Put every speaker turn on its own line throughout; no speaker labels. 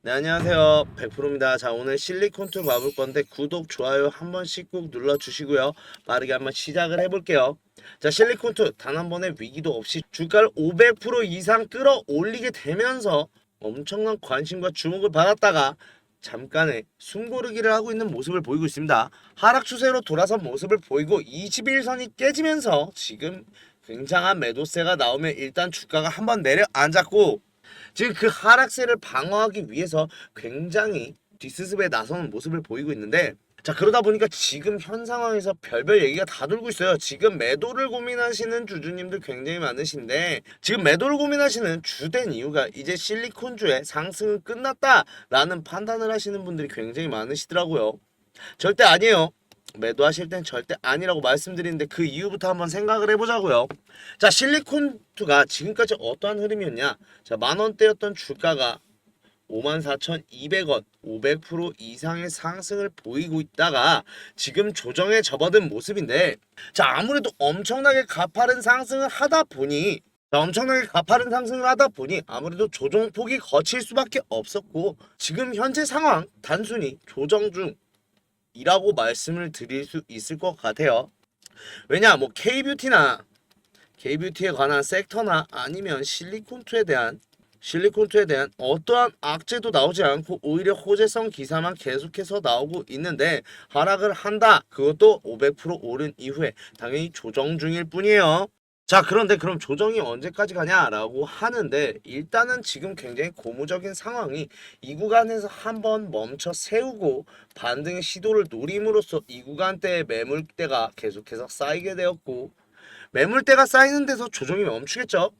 네, 안녕하세요. 100%입니다. 자, 오늘 실리콘2 봐볼 건데 구독, 좋아요 한 번씩 꼭 눌러주시고요. 빠르게 한번 시작을 해볼게요. 자, 실리콘2 단 한 번의 위기도 없이 주가를 500% 이상 끌어올리게 되면서 엄청난 관심과 주목을 받았다가 잠깐의 숨고르기를 하고 있는 모습을 보이고 있습니다. 하락 추세로 돌아선 모습을 보이고 21선이 깨지면서 지금 굉장한 매도세가 나오면 일단 주가가 한번 내려앉았고 지금 그 하락세를 방어하기 위해서 굉장히 뒷수습에 나서는 모습을 보이고 있는데, 자, 그러다 보니까 지금 현 상황에서 별별 얘기가 다 돌고 있어요. 지금 매도를 고민하시는 주주님들 굉장히 많으신데, 지금 매도를 고민하시는 주된 이유가 이제 실리콘주의 상승은 끝났다라는 판단을 하시는 분들이 굉장히 많으시더라고요. 절대 아니에요. 매도하실 땐 절대 아니라고 말씀드리는데 그 이유부터 한번 생각을 해보자고요. 자, 실리콘2가 지금까지 어떠한 흐름이었냐? 자, 만원대였던 주가가 54,200원, 500% 이상의 상승을 보이고 있다가 지금 조정에 접어든 모습인데, 자, 아무래도 엄청나게 가파른 상승을 하다 보니 아무래도 조정폭이 거칠 수밖에 없었고, 지금 현재 상황 단순히 조정 중 이라고 말씀을 드릴 수 있을 것 같아요. 왜냐, 뭐 K뷰티에 관한 섹터나 아니면 실리콘투에 대한 어떠한 악재도 나오지 않고 오히려 호재성 기사만 계속해서 나오고 있는데, 하락을 한다. 그것도 500% 오른 이후에 당연히 조정 중일 뿐이에요. 자, 그런데 그럼 조정이 언제까지 가냐라고 하는데, 일단은 지금 굉장히 고무적인 상황이 이 구간에서 한번 멈춰 세우고 반등의 시도를 노림으로써 이 구간대의 매물대가 계속해서 쌓이게 되었고, 매물대가 쌓이는 데서 조정이 멈추겠죠.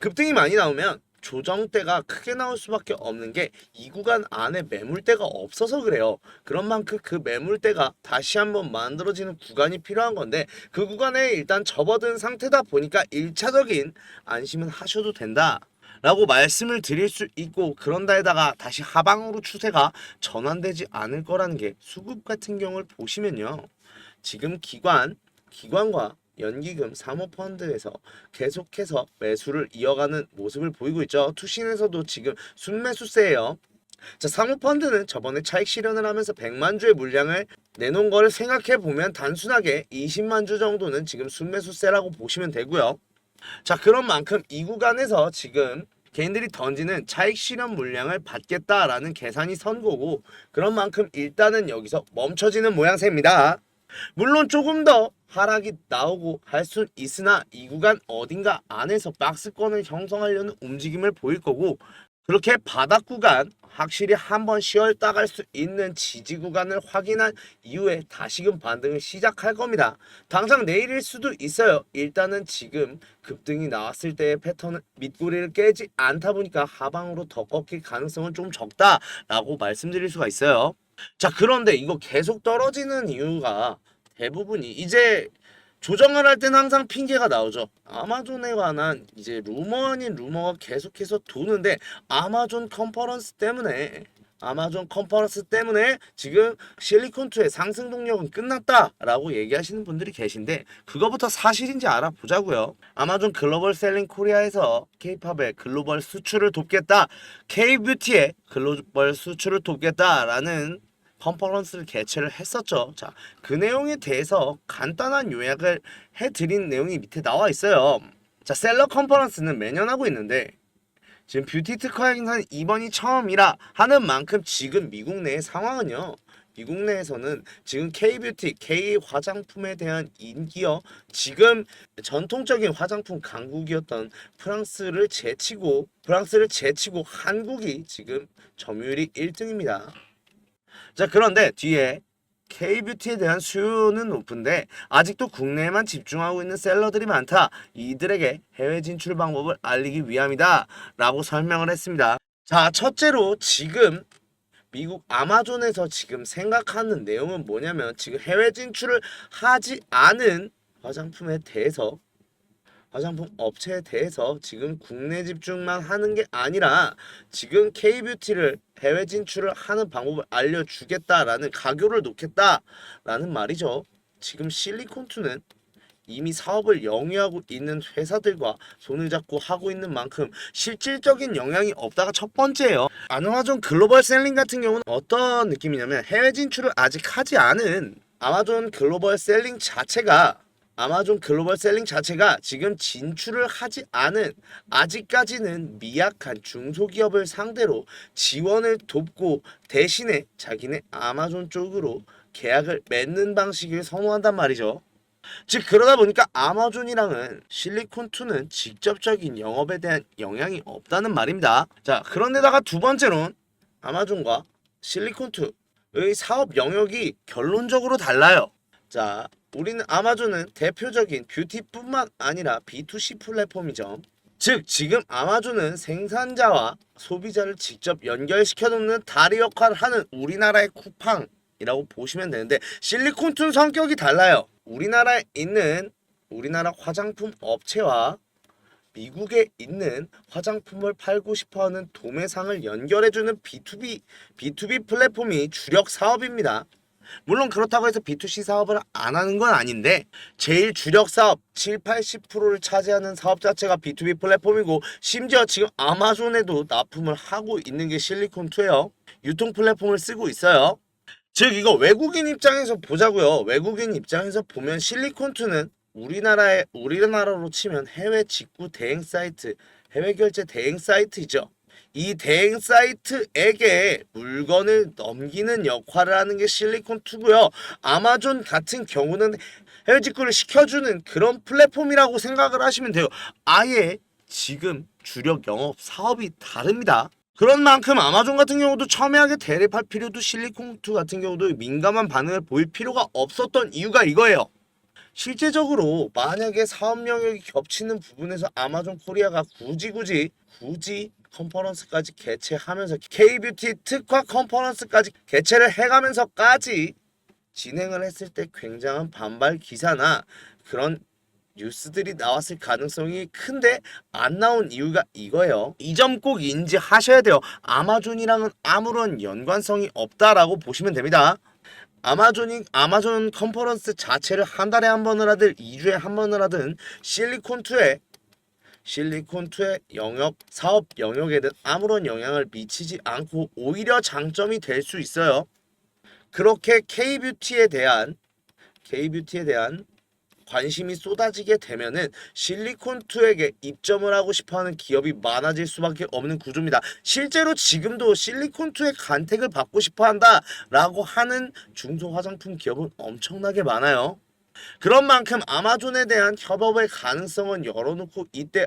급등이 많이 나오면 조정대가 크게 나올 수밖에 없는 게 이 구간 안에 매물대가 없어서 그래요. 그런 만큼 그 매물대가 다시 한번 만들어지는 구간이 필요한 건데, 그 구간에 일단 접어든 상태다 보니까 1차적인 안심은 하셔도 된다 라고 말씀을 드릴 수 있고, 그런다에다가 다시 하방으로 추세가 전환되지 않을 거라는 게, 수급 같은 경우를 보시면요, 지금 기관과 연기금 사모펀드에서 계속해서 매수를 이어가는 모습을 보이고 있죠. 투신에서도 지금 순매수세예요. 자, 사모펀드는 저번에 차익 실현을 하면서 100만 주의 물량을 내놓은 거를 생각해 보면 단순하게 20만 주 정도는 지금 순매수세라고 보시면 되고요. 자, 그런 만큼 이 구간에서 지금 개인들이 던지는 차익 실현 물량을 받겠다라는 계산이 선 거고, 그런 만큼 일단은 여기서 멈춰지는 모양새입니다. 물론 조금 더 하락이 나오고 할 수 있으나 이 구간 어딘가 안에서 박스권을 형성하려는 움직임을 보일 거고, 그렇게 바닥 구간 확실히 한번 쉬었다 갈 수 있는 지지 구간을 확인한 이후에 다시금 반등을 시작할 겁니다. 당장 내일일 수도 있어요. 일단은 지금 급등이 나왔을 때의 패턴은 밑꼬리를 깨지 않다 보니까 하방으로 더 꺾일 가능성은 좀 적다라고 말씀드릴 수가 있어요. 자, 그런데 이거 계속 떨어지는 이유가 대부분이 이제 조정을 할 때는 항상 핑계가 나오죠. 아마존에 관한 이제 루머 아닌 루머가 계속해서 도는데, 아마존 컨퍼런스 때문에 지금 실리콘2의 상승 동력은 끝났다라고 얘기하시는 분들이 계신데, 그거부터 사실인지 알아보자고요. 아마존 글로벌 셀링 코리아에서 K-팝의 글로벌 수출을 돕겠다, K-뷰티의 글로벌 수출을 돕겠다라는 컨퍼런스를 개최를 했었죠. 자, 그 내용에 대해서 간단한 요약을 해드린 내용이 밑에 나와 있어요. 자, 셀러 컨퍼런스는 매년 하고 있는데, 지금 뷰티 특화 행사는 이번이 처음이라 하는 만큼 지금 미국 내의 상황은요, 미국 내에서는 지금 K뷰티, K 화장품에 대한 인기요, 지금 전통적인 화장품 강국이었던 프랑스를 제치고 한국이 지금 점유율이 1등입니다. 자, 그런데 뒤에 K뷰티에 대한 수요는 높은데 아직도 국내에만 집중하고 있는 셀러들이 많다. 이들에게 해외 진출 방법을 알리기 위함이다 라고 설명을 했습니다. 자, 첫째로 지금 미국 아마존에서 지금 생각하는 내용은 뭐냐면, 지금 해외 진출을 하지 않은 화장품 업체에 대해서 지금 국내 집중만 하는 게 아니라 지금 K뷰티를 해외 진출을 하는 방법을 알려주겠다라는, 가교를 놓겠다라는 말이죠. 지금 실리콘투는 이미 사업을 영위하고 있는 회사들과 손을 잡고 하고 있는 만큼 실질적인 영향이 없다가 첫 번째예요. 아마존 글로벌 셀링 같은 경우는 어떤 느낌이냐면 해외 진출을 아직 하지 않은 아마존 글로벌 셀링 자체가 지금 진출을 하지 않은 아직까지는 미약한 중소기업을 상대로 지원을 돕고 대신에 자기네 아마존 쪽으로 계약을 맺는 방식을 선호한단 말이죠. 즉 그러다 보니까 아마존이랑은 실리콘2는 직접적인 영업에 대한 영향이 없다는 말입니다. 자, 그런데다가 두 번째로는 아마존과 실리콘2의 사업 영역이 결론적으로 달라요. 자, 우리는 아마존은 대표적인 뷰티뿐만 아니라 B2C 플랫폼이죠. 즉 지금 아마존은 생산자와 소비자를 직접 연결시켜 놓는 다리 역할을 하는 우리나라의 쿠팡이라고 보시면 되는데, 실리콘2는 성격이 달라요. 우리나라에 있는 우리나라 화장품 업체와 미국에 있는 화장품을 팔고 싶어하는 도매상을 연결해주는 B2B 플랫폼이 주력 사업입니다. 물론 그렇다고 해서 B2C 사업을 안 하는 건 아닌데 제일 주력 사업 7, 80%를 차지하는 사업 자체가 B2B 플랫폼이고, 심지어 지금 아마존에도 납품을 하고 있는 게 실리콘2예요. 유통 플랫폼을 쓰고 있어요. 즉 이거 외국인 입장에서 보자고요. 외국인 입장에서 보면 실리콘2는 우리나라로 치면 해외 직구 대행 사이트, 해외 결제 대행 사이트이죠. 이 대행 사이트에게 물건을 넘기는 역할을 하는 게 실리콘2고요. 아마존 같은 경우는 해외 직구를 시켜주는 그런 플랫폼이라고 생각을 하시면 돼요. 아예 지금 주력 영업 사업이 다릅니다. 그런 만큼 아마존 같은 경우도 첨예하게 대립할 필요도, 실리콘2 같은 경우도 민감한 반응을 보일 필요가 없었던 이유가 이거예요. 실제적으로 만약에 사업 영역이 겹치는 부분에서 아마존 코리아가 굳이 컨퍼런스까지 개최하면서 K뷰티 특화 컨퍼런스까지 개최를 해가면서까지 진행을 했을 때 굉장한 반발 기사나 그런 뉴스들이 나왔을 가능성이 큰데 안 나온 이유가 이거예요. 이 점 꼭 인지하셔야 돼요. 아마존이랑은 아무런 연관성이 없다라고 보시면 됩니다. 아마존 컨퍼런스 자체를 한 달에 한 번을 하든 2주에 한 번을 하든 실리콘2의 사업 영역에는 아무런 영향을 미치지 않고 오히려 장점이 될 수 있어요. 그렇게 K뷰티에 대한 관심이 쏟아지게 되면은 실리콘2에게 입점을 하고 싶어하는 기업이 많아질 수밖에 없는 구조입니다. 실제로 지금도 실리콘2의 간택을 받고 싶어한다라고 하는 중소화장품 기업은 엄청나게 많아요. 그런 만큼 아마존에 대한 협업의 가능성은 열어놓고, 이때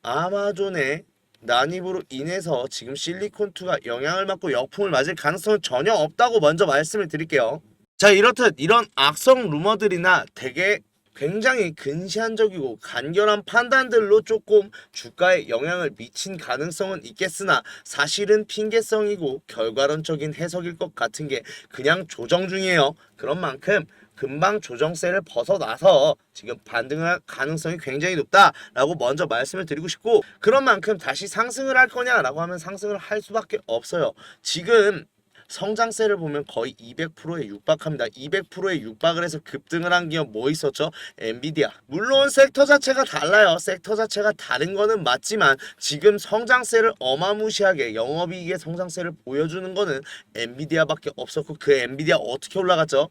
아마존의 난입으로 인해서 지금 실리콘2가 영향을 받고 역풍을 맞을 가능성은 전혀 없다고 먼저 말씀을 드릴게요. 자, 이렇듯 이런 악성 루머들이나 되게 굉장히 근시안적이고 간결한 판단들로 조금 주가에 영향을 미친 가능성은 있겠으나 사실은 핑계성이고 결과론적인 해석일 것 같은 게 그냥 조정 중이에요. 그런 만큼 금방 조정세를 벗어나서 지금 반등할 가능성이 굉장히 높다라고 먼저 말씀을 드리고 싶고, 그런 만큼 다시 상승을 할 거냐라고 하면 상승을 할 수밖에 없어요. 지금 성장세를 보면 거의 200%에 육박합니다. 200%에 육박을 해서 급등을 한 기업 뭐 있었죠? 엔비디아. 물론 섹터 자체가 달라요. 섹터 자체가 다른 거는 맞지만 지금 성장세를 어마무시하게, 영업이익의 성장세를 보여주는 거는 엔비디아밖에 없었고, 그 엔비디아 어떻게 올라갔죠?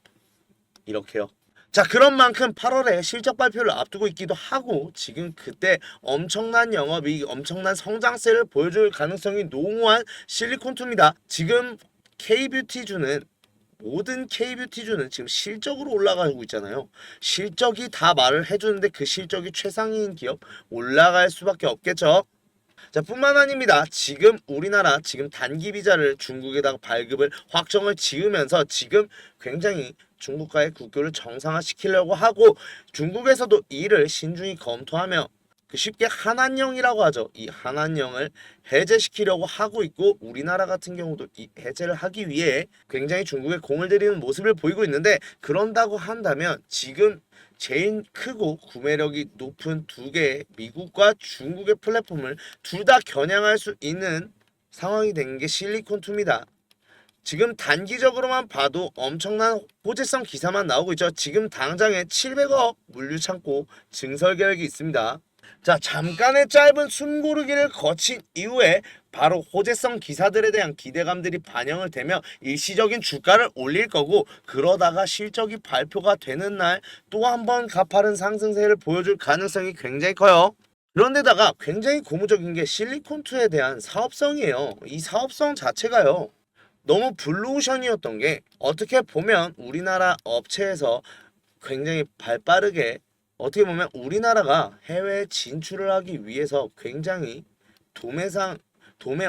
이렇게요. 자, 그런 만큼 8월에 실적 발표를 앞두고 있기도 하고 지금 그때 엄청난 영업이익, 엄청난 성장세를 보여줄 가능성이 농후한 실리콘2입니다. 지금 모든 K뷰티주는 지금 실적으로 올라가고 있잖아요. 실적이 다 말을 해주는데 그 실적이 최상위인 기업 올라갈 수밖에 없겠죠. 자, 뿐만 아닙니다. 지금 우리나라 단기 비자를 중국에다가 발급을 확정을 지으면서 지금 굉장히 중국과의 국교를 정상화시키려고 하고, 중국에서도 이를 신중히 검토하며 쉽게 한한령이라고 하죠. 이 한한령을 해제시키려고 하고 있고, 우리나라 같은 경우도 이 해제를 하기 위해 굉장히 중국에 공을 들이는 모습을 보이고 있는데, 그런다고 한다면 지금 제일 크고 구매력이 높은 두 개의 미국과 중국의 플랫폼을 둘 다 겨냥할 수 있는 상황이 된 게 실리콘2입니다. 지금 단기적으로만 봐도 엄청난 호재성 기사만 나오고 있죠. 지금 당장에 700억 물류 창고 증설 계획이 있습니다. 자, 잠깐의 짧은 숨고르기를 거친 이후에 바로 호재성 기사들에 대한 기대감들이 반영을 되며 일시적인 주가를 올릴 거고, 그러다가 실적이 발표가 되는 날 또 한 번 가파른 상승세를 보여줄 가능성이 굉장히 커요. 그런데다가 굉장히 고무적인 게 실리콘2에 대한 사업성이에요. 이 사업성 자체가요, 너무 블루오션이었던 게, 어떻게 보면 우리나라 업체에서 굉장히 발빠르게, 어떻게 보면 우리나라가 해외에 진출을 하기 위해서 굉장히 도매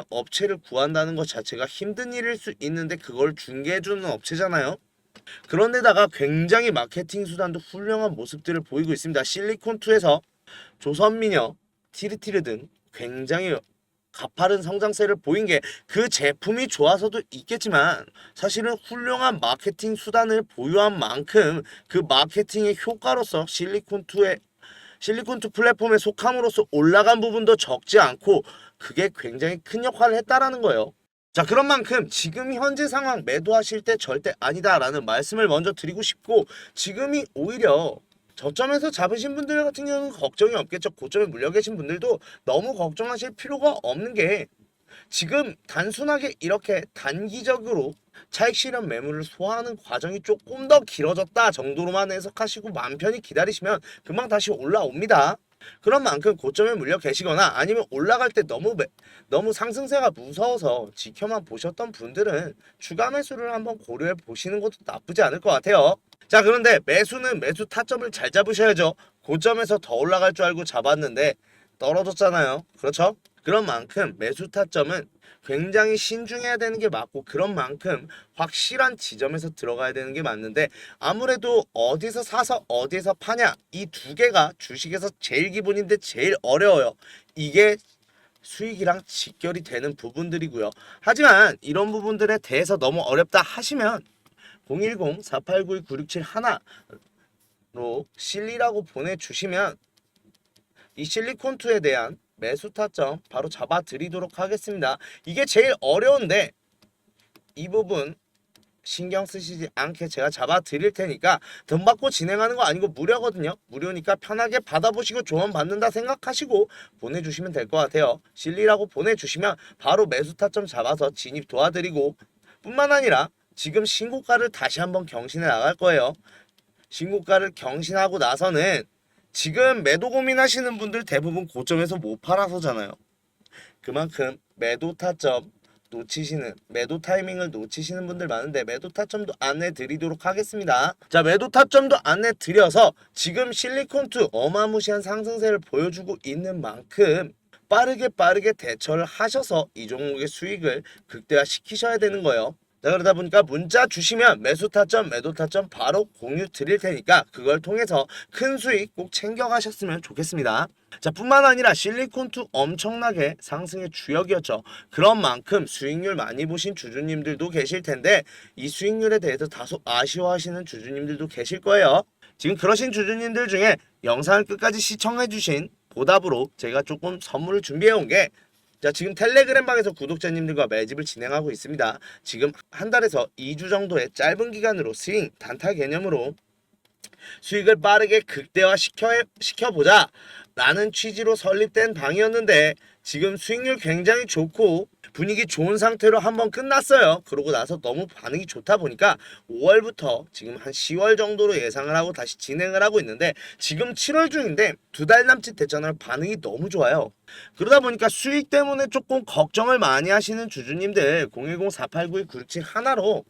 업체를 구한다는 것 자체가 힘든 일일 수 있는데, 그걸 중개해주는 업체잖아요. 그런데다가 굉장히 마케팅 수단도 훌륭한 모습들을 보이고 있습니다. 실리콘2에서 조선미녀, 티르티르 등 굉장히 가파른 성장세를 보인 게 그 제품이 좋아서도 있겠지만, 사실은 훌륭한 마케팅 수단을 보유한 만큼 그 마케팅의 효과로서 실리콘2 플랫폼에 속함으로써 올라간 부분도 적지 않고, 그게 굉장히 큰 역할을 했다라는 거예요. 자, 그런 만큼 지금 현재 상황 매도하실 때 절대 아니다라는 말씀을 먼저 드리고 싶고, 지금이 오히려 저점에서 잡으신 분들 같은 경우는 걱정이 없겠죠. 고점에 물려 계신 분들도 너무 걱정하실 필요가 없는 게, 지금 단순하게 이렇게 단기적으로 차익 실현 매물을 소화하는 과정이 조금 더 길어졌다 정도로만 해석하시고 마음 편히 기다리시면 금방 다시 올라옵니다. 그런 만큼 고점에 물려 계시거나 아니면 올라갈 때 너무 상승세가 무서워서 지켜만 보셨던 분들은 추가 매수를 한번 고려해 보시는 것도 나쁘지 않을 것 같아요. 자, 그런데 매수는 매수 타점을 잘 잡으셔야죠. 고점에서 더 올라갈 줄 알고 잡았는데 떨어졌잖아요. 그렇죠? 그런 만큼 매수 타점은 굉장히 신중해야 되는 게 맞고, 그런 만큼 확실한 지점에서 들어가야 되는 게 맞는데, 아무래도 어디서 사서 어디서 파냐, 이 두 개가 주식에서 제일 기본인데 제일 어려워요. 이게 수익이랑 직결이 되는 부분들이고요. 하지만 이런 부분들에 대해서 너무 어렵다 하시면 010-4892-9671로 실리라고 보내주시면 이 실리콘2에 대한 매수 타점 바로 잡아 드리도록 하겠습니다. 이게 제일 어려운데 이 부분 신경 쓰시지 않게 제가 잡아 드릴 테니까, 돈 받고 진행하는 거 아니고 무료거든요. 무료니까 편하게 받아보시고 조언 받는다 생각하시고 보내주시면 될 것 같아요. 실리라고 보내주시면 바로 매수 타점 잡아서 진입 도와드리고, 뿐만 아니라 지금 신고가를 다시 한번 경신해 나갈 거예요. 신고가를 경신하고 나서는 지금 매도 고민하시는 분들 대부분 고점에서 못 팔아서잖아요. 그만큼 매도 타점 놓치시는, 매도 타이밍을 놓치시는 분들 많은데, 매도 타점도 안내 드리도록 하겠습니다. 자, 매도 타점도 안내 드려서 지금 실리콘2 어마무시한 상승세를 보여주고 있는 만큼 빠르게 대처를 하셔서 이 종목의 수익을 극대화 시키셔야 되는 거예요. 자, 그러다 보니까 문자 주시면 매수 타점, 매도 타점 바로 공유 드릴 테니까 그걸 통해서 큰 수익 꼭 챙겨가셨으면 좋겠습니다. 자, 뿐만 아니라 실리콘2 엄청나게 상승의 주역이었죠. 그런 만큼 수익률 많이 보신 주주님들도 계실 텐데, 이 수익률에 대해서 다소 아쉬워하시는 주주님들도 계실 거예요. 지금 그러신 주주님들 중에 영상을 끝까지 시청해주신 보답으로 제가 조금 선물을 준비해 온 게, 자, 지금 텔레그램 방에서 구독자님들과 매집을 진행하고 있습니다. 지금 한 달에서 2주 정도의 짧은 기간으로 스윙, 단타 개념으로 수익을 빠르게 극대화 시켜보자 라는 취지로 설립된 방이었는데, 지금 수익률 굉장히 좋고 분위기 좋은 상태로 한번 끝났어요. 그러고 나서 너무 반응이 좋다 보니까 5월부터 지금 한 10월 정도로 예상을 하고 다시 진행을 하고 있는데, 지금 7월 중인데 2달 남짓 됐잖아요. 반응이 너무 좋아요. 그러다 보니까 수익 때문에 조금 걱정을 많이 하시는 주주님들 010-4892-9671로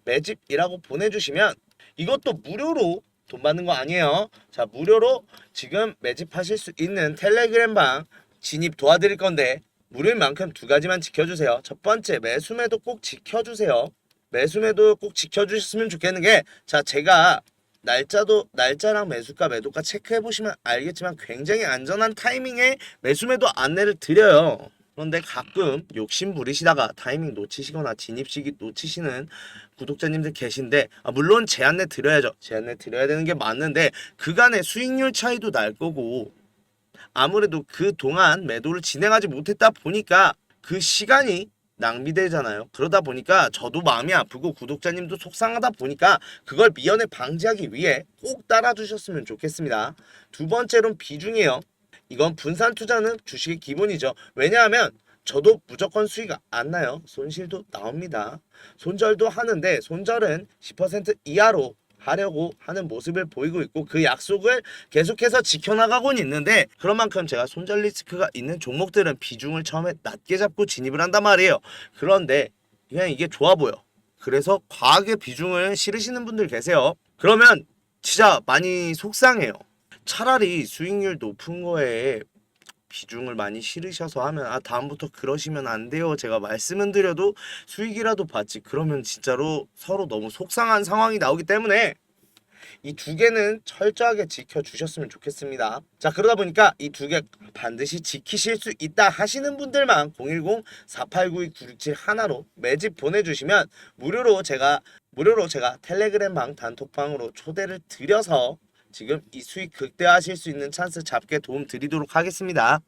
매집이라고 보내주시면, 이것도 무료로 돈 받는 거 아니에요. 자, 무료로 지금 매집하실 수 있는 텔레그램 방 진입 도와드릴 건데, 무료인 만큼 두 가지만 지켜주세요. 첫 번째, 매수매도 꼭 지켜주세요. 매수매도 꼭 지켜주셨으면 좋겠는 게, 자, 제가 날짜랑 매수가 매도가 체크해 보시면 알겠지만 굉장히 안전한 타이밍에 매수매도 안내를 드려요. 그런데 가끔 욕심 부리시다가 타이밍 놓치시거나 진입 시기 놓치시는 구독자님들 계신데, 물론 제 안내 드려야죠. 제 안내 드려야 되는 게 맞는데, 그간의 수익률 차이도 날 거고, 아무래도 그동안 매도를 진행하지 못했다 보니까 그 시간이 낭비되잖아요. 그러다 보니까 저도 마음이 아프고 구독자님도 속상하다 보니까 그걸 미연에 방지하기 위해 꼭 따라주셨으면 좋겠습니다. 두 번째로는 비중이에요. 이건 분산 투자는 주식의 기본이죠. 왜냐하면 저도 무조건 수익 안 나요. 손실도 나옵니다. 손절도 하는데 손절은 10% 이하로 하려고 하는 모습을 보이고 있고 그 약속을 계속해서 지켜나가곤 있는데 그런 만큼 제가 손절 리스크가 있는 종목들은 비중을 처음에 낮게 잡고 진입을 한단 말이에요. 그런데 그냥 이게 좋아 보여. 그래서 과하게 비중을 실으시는 분들 계세요. 그러면 진짜 많이 속상해요. 차라리 수익률 높은 거에 비중을 많이 실으셔서 하면 다음부터 그러시면 안 돼요. 제가 말씀은 드려도 수익이라도 받지. 그러면 진짜로 서로 너무 속상한 상황이 나오기 때문에 이 두 개는 철저하게 지켜주셨으면 좋겠습니다. 자, 그러다 보니까 이 두 개 반드시 지키실 수 있다 하시는 분들만 010-4892-967 하나로 매집 보내주시면 무료로 제가 텔레그램 방 단톡방으로 초대를 드려서 지금 이 수익 극대화하실 수 있는 찬스 잡게 도움 드리도록 하겠습니다.